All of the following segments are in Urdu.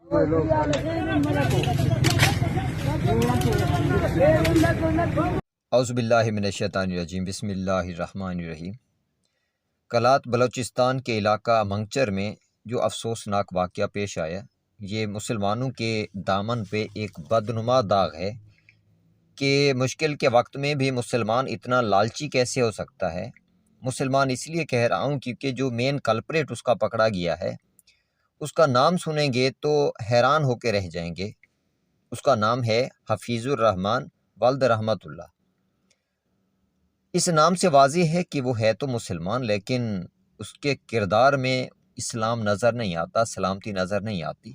اعوذ باللہ من الشیطان الرجیم، بسم اللہ الرحمن الرحیم۔ کلات بلوچستان کے علاقہ منگچر میں جو افسوسناک واقعہ پیش آیا، یہ مسلمانوں کے دامن پہ ایک بدنما داغ ہے کہ مشکل کے وقت میں بھی مسلمان اتنا لالچی کیسے ہو سکتا ہے۔ مسلمان اس لیے کہہ رہا ہوں کیونکہ جو مین کلپریٹ اس کا پکڑا گیا ہے، اس کا نام سنیں گے تو حیران ہو کے رہ جائیں گے۔ اس کا نام ہے حفیظ الرحمن ولد رحمت اللہ۔ اس نام سے واضح ہے کہ وہ ہے تو مسلمان، لیکن اس کے کردار میں اسلام نظر نہیں آتا، سلامتی نظر نہیں آتی،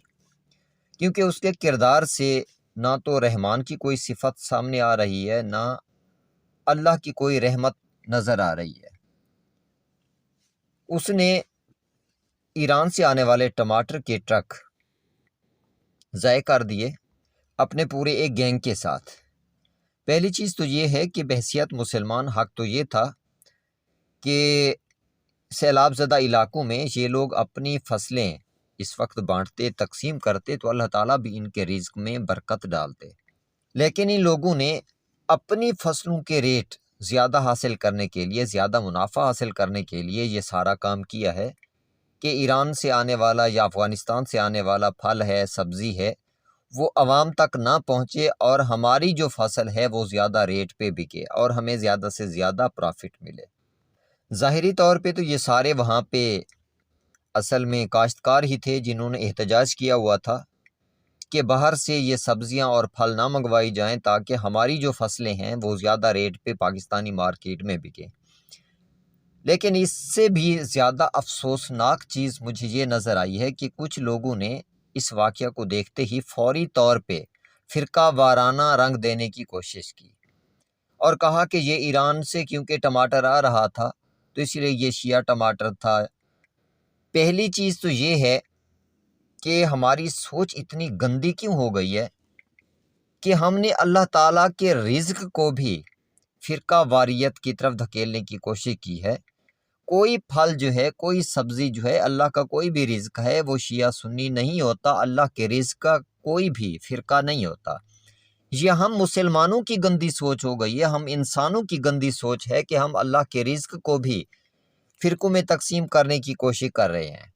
کیونکہ اس کے کردار سے نہ تو رحمان کی کوئی صفت سامنے آ رہی ہے، نہ اللہ کی کوئی رحمت نظر آ رہی ہے۔ اس نے ایران سے آنے والے ٹماٹر کے ٹرک ضائع کر دیے اپنے پورے ایک گینگ کے ساتھ۔ پہلی چیز تو یہ ہے کہ بحیثیت مسلمان حق تو یہ تھا کہ سیلاب زدہ علاقوں میں یہ لوگ اپنی فصلیں اس وقت بانٹتے، تقسیم کرتے تو اللہ تعالیٰ بھی ان کے رزق میں برکت ڈالتے، لیکن ان لوگوں نے اپنی فصلوں کے ریٹ زیادہ حاصل کرنے کے لیے، زیادہ منافع حاصل کرنے کے لیے یہ سارا کام کیا ہے کہ ایران سے آنے والا یا افغانستان سے آنے والا پھل ہے، سبزی ہے، وہ عوام تک نہ پہنچے اور ہماری جو فصل ہے وہ زیادہ ریٹ پہ بکے اور ہمیں زیادہ سے زیادہ پرافٹ ملے۔ ظاہری طور پہ تو یہ سارے وہاں پہ اصل میں کاشتکار ہی تھے جنہوں نے احتجاج کیا ہوا تھا کہ باہر سے یہ سبزیاں اور پھل نہ منگوائی جائیں تاکہ ہماری جو فصلیں ہیں وہ زیادہ ریٹ پہ پاکستانی مارکیٹ میں بکیں۔ لیکن اس سے بھی زیادہ افسوسناک چیز مجھے یہ نظر آئی ہے کہ کچھ لوگوں نے اس واقعہ کو دیکھتے ہی فوری طور پہ فرقہ وارانہ رنگ دینے کی کوشش کی اور کہا کہ یہ ایران سے کیونکہ ٹماٹر آ رہا تھا تو اس لیے یہ شیعہ ٹماٹر تھا۔ پہلی چیز تو یہ ہے کہ ہماری سوچ اتنی گندی کیوں ہو گئی ہے کہ ہم نے اللہ تعالیٰ کے رزق کو بھی فرقہ واریت کی طرف دھکیلنے کی کوشش کی ہے۔ کوئی پھل جو ہے، کوئی سبزی جو ہے، اللہ کا کوئی بھی رزق ہے، وہ شیعہ سنی نہیں ہوتا، اللہ کے رزق کا کوئی بھی فرقہ نہیں ہوتا۔ یہ ہم مسلمانوں کی گندی سوچ ہو گئی ہے، ہم انسانوں کی گندی سوچ ہے کہ ہم اللہ کے رزق کو بھی فرقوں میں تقسیم کرنے کی کوشش کر رہے ہیں۔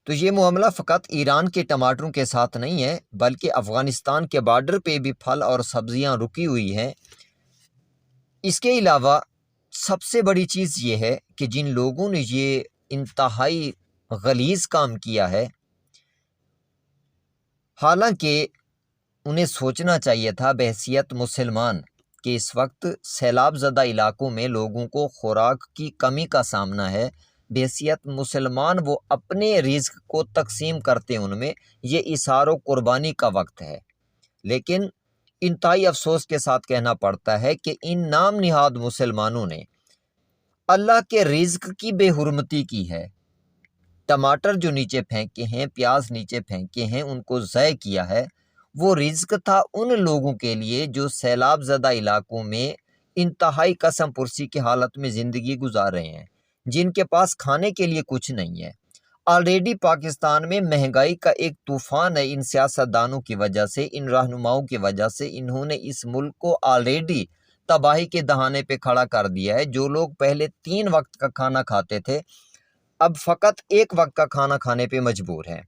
تو یہ معاملہ فقط ایران کے ٹماٹروں کے ساتھ نہیں ہے، بلکہ افغانستان کے بارڈر پہ بھی پھل اور سبزیاں رکی ہوئی ہیں۔ اس کے علاوہ سب سے بڑی چیز یہ ہے کہ جن لوگوں نے یہ انتہائی غلیظ کام کیا ہے، حالانکہ انہیں سوچنا چاہیے تھا بحیثیت مسلمان کہ اس وقت سیلاب زدہ علاقوں میں لوگوں کو خوراک کی کمی کا سامنا ہے، بحیثیت مسلمان وہ اپنے رزق کو تقسیم کرتے، ان میں یہ اثار و قربانی کا وقت ہے۔ لیکن انتہائی افسوس کے ساتھ کہنا پڑتا ہے کہ ان نام نہاد مسلمانوں نے اللہ کے رزق کی بے حرمتی کی ہے۔ ٹماٹر جو نیچے پھینکے ہیں، پیاز نیچے پھینکے ہیں، ان کو ضائع کیا ہے۔ وہ رزق تھا ان لوگوں کے لیے جو سیلاب زدہ علاقوں میں انتہائی قسم پرسی کی حالت میں زندگی گزار رہے ہیں، جن کے پاس کھانے کے لیے کچھ نہیں ہے۔ آلریڈی پاکستان میں مہنگائی کا ایک طوفان ہے، ان سیاستدانوں کی وجہ سے، ان رہنماؤں کی وجہ سے۔ انہوں نے اس ملک کو آلریڈی تباہی کے دہانے پہ کھڑا کر دیا ہے۔ جو لوگ پہلے 3 وقت کا کھانا کھاتے تھے، اب فقط 1 وقت کا کھانا کھانے پہ مجبور ہیں،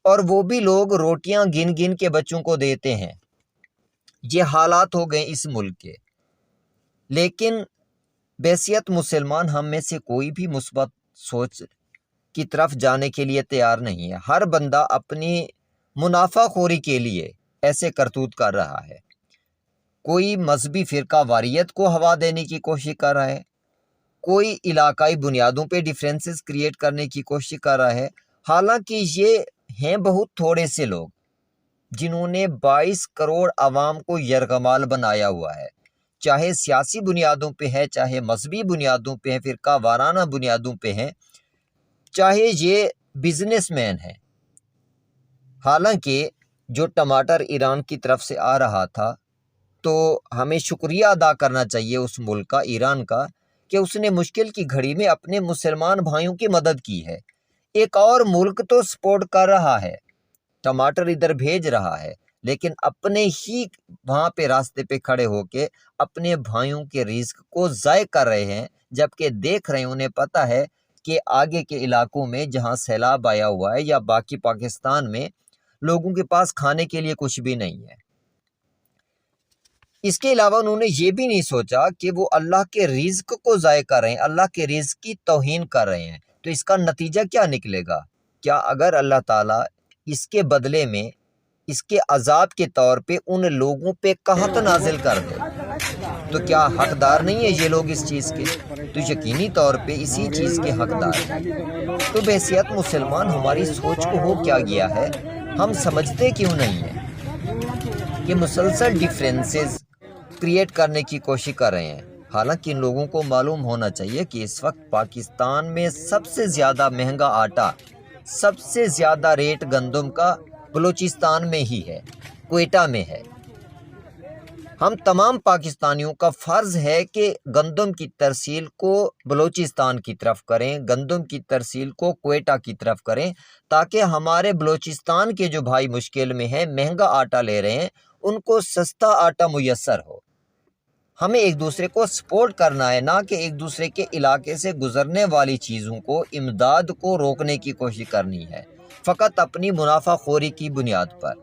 اور وہ بھی لوگ روٹیاں گن گن کے بچوں کو دیتے ہیں۔ یہ حالات ہو گئے اس ملک کے۔ لیکن بحیثیت مسلمان ہم میں سے کوئی بھی مثبت سوچ کی طرف جانے کے لیے تیار نہیں ہے۔ ہر بندہ اپنی منافع خوری کے لیے ایسے کرتوت کر رہا ہے۔ کوئی مذہبی فرقہ واریت کو ہوا دینے کی کوشش کر رہا ہے، کوئی علاقائی بنیادوں پہ ڈیفرنسز کریٹ کرنے کی کوشش کر رہا ہے۔ حالانکہ یہ ہیں بہت تھوڑے سے لوگ جنہوں نے 22 کروڑ عوام کو یرغمال بنایا ہوا ہے، چاہے سیاسی بنیادوں پہ ہے، چاہے مذہبی بنیادوں پہ ہے، فرقہ وارانہ بنیادوں پہ ہیں، چاہے یہ بزنس مین ہیں۔ حالانکہ جو ٹماٹر ایران کی طرف سے آ رہا تھا تو ہمیں شکریہ ادا کرنا چاہیے اس ملک کا، ایران کا، کہ اس نے مشکل کی گھڑی میں اپنے مسلمان بھائیوں کی مدد کی ہے۔ ایک اور ملک تو سپورٹ کر رہا ہے، ٹماٹر ادھر بھیج رہا ہے، لیکن اپنے ہی وہاں پہ راستے پہ کھڑے ہو کے اپنے بھائیوں کے رزق کو ضائع کر رہے ہیں، جبکہ دیکھ رہے ہیں، انہیں پتہ ہے کہ آگے کے علاقوں میں جہاں سیلاب آیا ہوا ہے یا باقی پاکستان میں لوگوں کے پاس کھانے کے لیے کچھ بھی نہیں ہے۔ اس کے علاوہ انہوں نے یہ بھی نہیں سوچا کہ وہ اللہ کے رزق کو ضائع کر رہے ہیں، اللہ کے رزق کی توہین کر رہے ہیں، تو اس کا نتیجہ کیا نکلے گا؟ کیا اگر اللہ تعالیٰ اس کے بدلے میں اس کے عذاب کے طور پہ ان لوگوں پہ قحط نازل کر دے تو کیا حقدار نہیں ہے یہ لوگ اس چیز کے؟ تو یقینی طور پہ اسی چیز کے حقدار ہیں۔ تو بحیثیت مسلمان ہماری سوچ کو ہو کیا گیا ہے، ہم سمجھتے کیوں نہیں ہیں کہ مسلسل ڈیفرنسز کریٹ کرنے کی کوشش کر رہے ہیں؟ حالانکہ ان لوگوں کو معلوم ہونا چاہیے کہ اس وقت پاکستان میں سب سے زیادہ مہنگا آٹا، سب سے زیادہ ریٹ گندم کا بلوچستان میں ہی ہے، کوئٹہ میں ہے۔ ہم تمام پاکستانیوں کا فرض ہے کہ گندم کی ترسیل کو بلوچستان کی طرف کریں، گندم کی ترسیل کو کوئٹہ کی طرف کریں، تاکہ ہمارے بلوچستان کے جو بھائی مشکل میں ہیں، مہنگا آٹا لے رہے ہیں، ان کو سستا آٹا میسر ہو۔ ہمیں ایک دوسرے کو سپورٹ کرنا ہے، نہ کہ ایک دوسرے کے علاقے سے گزرنے والی چیزوں کو، امداد کو روکنے کی کوشش کرنی ہے، فقط اپنی منافع خوری کی بنیاد پر۔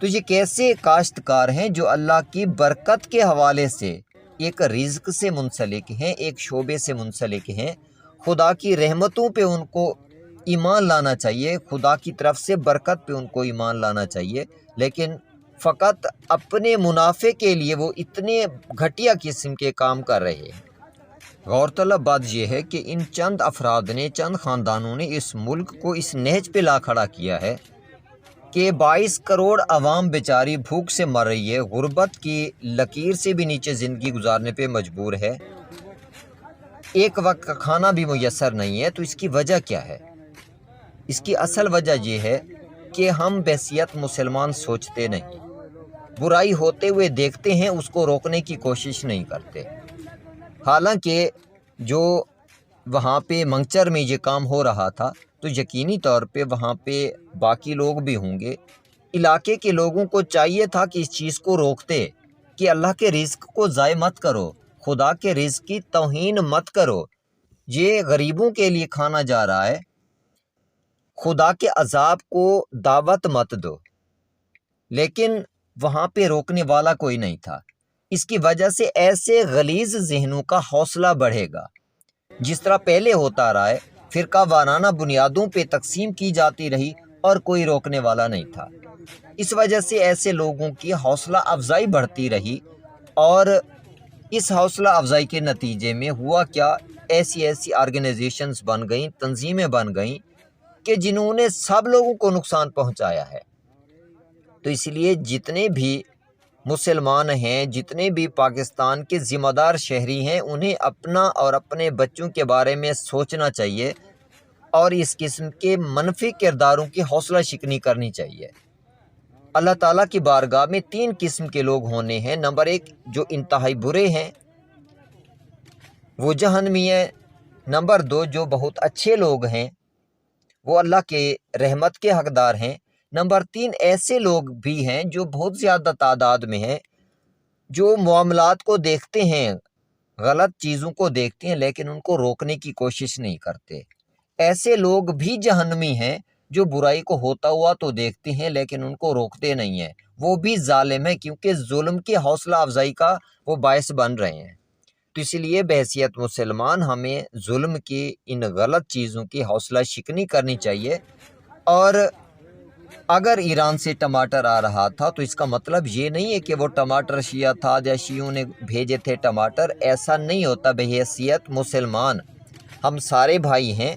تو یہ کیسے کاشتکار ہیں جو اللہ کی برکت کے حوالے سے ایک رزق سے منسلک ہیں، ایک شعبے سے منسلک ہیں، خدا کی رحمتوں پہ ان کو ایمان لانا چاہیے، خدا کی طرف سے برکت پہ ان کو ایمان لانا چاہیے، لیکن فقط اپنے منافع کے لیے وہ اتنے گھٹیا قسم کے کام کر رہے ہیں۔ غور طلب بات یہ ہے کہ ان چند افراد نے، چند خاندانوں نے اس ملک کو اس نہج پہ لا کھڑا کیا ہے کہ 22 کروڑ عوام بیچاری بھوک سے مر رہی ہے، غربت کی لکیر سے بھی نیچے زندگی گزارنے پہ مجبور ہے، ایک وقت کا کھانا بھی میسر نہیں ہے۔ تو اس کی وجہ کیا ہے؟ اس کی اصل وجہ یہ ہے کہ ہم بحیثیت مسلمان سوچتے نہیں، برائی ہوتے ہوئے دیکھتے ہیں، اس کو روکنے کی کوشش نہیں کرتے۔ حالانکہ جو وہاں پہ منگچر میں یہ کام ہو رہا تھا تو یقینی طور پہ وہاں پہ باقی لوگ بھی ہوں گے، علاقے کے لوگوں کو چاہیے تھا کہ اس چیز کو روکتے کہ اللہ کے رزق کو ضائع مت کرو، خدا کے رزق کی توہین مت کرو، یہ غریبوں کے لیے کھانا جا رہا ہے، خدا کے عذاب کو دعوت مت دو۔ لیکن وہاں پہ روکنے والا کوئی نہیں تھا۔ اس کی وجہ سے ایسے غلیظ ذہنوں کا حوصلہ بڑھے گا، جس طرح پہلے ہوتا رہا ہے، فرقہ وارانہ بنیادوں پہ تقسیم کی جاتی رہی اور کوئی روکنے والا نہیں تھا۔ اس وجہ سے ایسے لوگوں کی حوصلہ افزائی بڑھتی رہی، اور اس حوصلہ افزائی کے نتیجے میں ہوا کیا، ایسی آرگنائزیشنز بن گئیں، تنظیمیں بن گئیں کہ جنہوں نے سب لوگوں کو نقصان پہنچایا ہے۔ تو اس لیے جتنے بھی مسلمان ہیں، جتنے بھی پاکستان کے ذمہ دار شہری ہیں، انہیں اپنا اور اپنے بچوں کے بارے میں سوچنا چاہیے اور اس قسم کے منفی کرداروں کی حوصلہ شکنی کرنی چاہیے۔ اللہ تعالیٰ کی بارگاہ میں 3 قسم کے لوگ ہونے ہیں۔ نمبر 1 جو انتہائی برے ہیں وہ جہنمی ہیں۔ نمبر 2 جو بہت اچھے لوگ ہیں وہ اللہ کے رحمت کے حقدار ہیں۔ نمبر 3 ایسے لوگ بھی ہیں جو بہت زیادہ تعداد میں ہیں، جو معاملات کو دیکھتے ہیں، غلط چیزوں کو دیکھتے ہیں، لیکن ان کو روکنے کی کوشش نہیں کرتے۔ ایسے لوگ بھی جہنمی ہیں جو برائی کو ہوتا ہوا تو دیکھتے ہیں لیکن ان کو روکتے نہیں ہیں، وہ بھی ظالم ہیں، کیونکہ ظلم کی حوصلہ افزائی کا وہ باعث بن رہے ہیں۔ تو اس لیے بحیثیت مسلمان ہمیں ظلم کی، ان غلط چیزوں کی حوصلہ شکنی کرنی چاہیے۔ اور اگر ایران سے ٹماٹر آ رہا تھا تو اس کا مطلب یہ نہیں ہے کہ وہ ٹماٹر شیعہ تھا یا شیعوں نے بھیجے تھے ٹماٹر، ایسا نہیں ہوتا۔ بحیثیت مسلمان ہم سارے بھائی ہیں،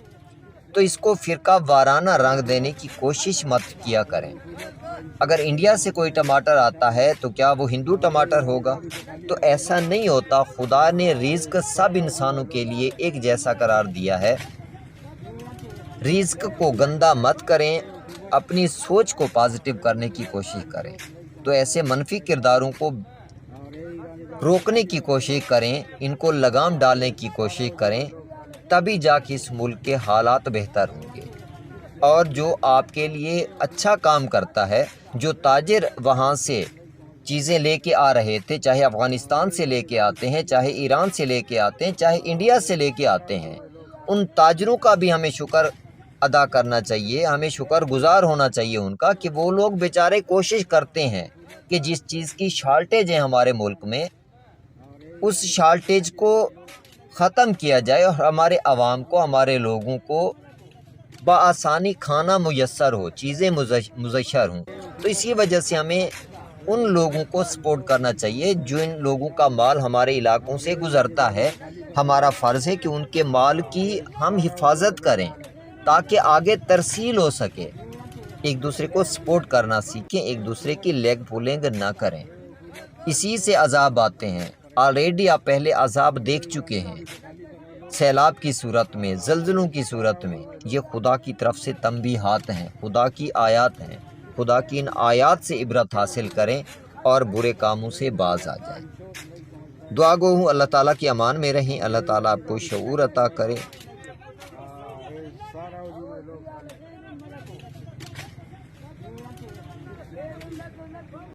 تو اس کو فرقہ وارانہ رنگ دینے کی کوشش مت کیا کریں۔ اگر انڈیا سے کوئی ٹماٹر آتا ہے تو کیا وہ ہندو ٹماٹر ہوگا؟ تو ایسا نہیں ہوتا۔ خدا نے رزق سب انسانوں کے لیے ایک جیسا قرار دیا ہے۔ رزق کو گندا مت کریں، اپنی سوچ کو پازیٹیو کرنے کی کوشش کریں، تو ایسے منفی کرداروں کو روکنے کی کوشش کریں، ان کو لگام ڈالنے کی کوشش کریں، تبھی جا کے اس ملک کے حالات بہتر ہوں گے۔ اور جو آپ کے لیے اچھا کام کرتا ہے، جو تاجر وہاں سے چیزیں لے کے آ رہے تھے، چاہے افغانستان سے لے کے آتے ہیں، چاہے ایران سے لے کے آتے ہیں، چاہے انڈیا سے لے کے آتے ہیں، ان تاجروں کا بھی ہمیں شکر ادا کرنا چاہیے، ہمیں شکر گزار ہونا چاہیے ان کا، کہ وہ لوگ بیچارے کوشش کرتے ہیں کہ جس چیز کی شارٹیج ہے ہمارے ملک میں، اس شارٹیج کو ختم کیا جائے اور ہمارے عوام کو، ہمارے لوگوں کو بآسانی کھانا میسر ہو، چیزیں میسر ہوں۔ تو اسی وجہ سے ہمیں ان لوگوں کو سپورٹ کرنا چاہیے جو ان لوگوں کا مال ہمارے علاقوں سے گزرتا ہے۔ ہمارا فرض ہے کہ ان کے مال کی ہم حفاظت کریں تاکہ آگے ترسیل ہو سکے، ایک دوسرے کو سپورٹ کرنا سیکھیں، ایک دوسرے کی لیگ پولنگ نہ کریں۔ اسی سے عذاب آتے ہیں، آلریڈی آپ پہلے عذاب دیکھ چکے ہیں، سیلاب کی صورت میں، زلزلوں کی صورت میں۔ یہ خدا کی طرف سے تنبیہات ہیں، خدا کی آیات ہیں، خدا کی ان آیات سے عبرت حاصل کریں اور برے کاموں سے باز آ جائیں۔ دعا گو ہوں اللہ تعالیٰ کی امان میں رہیں، اللہ تعالیٰ آپ کو شعور عطا کرے۔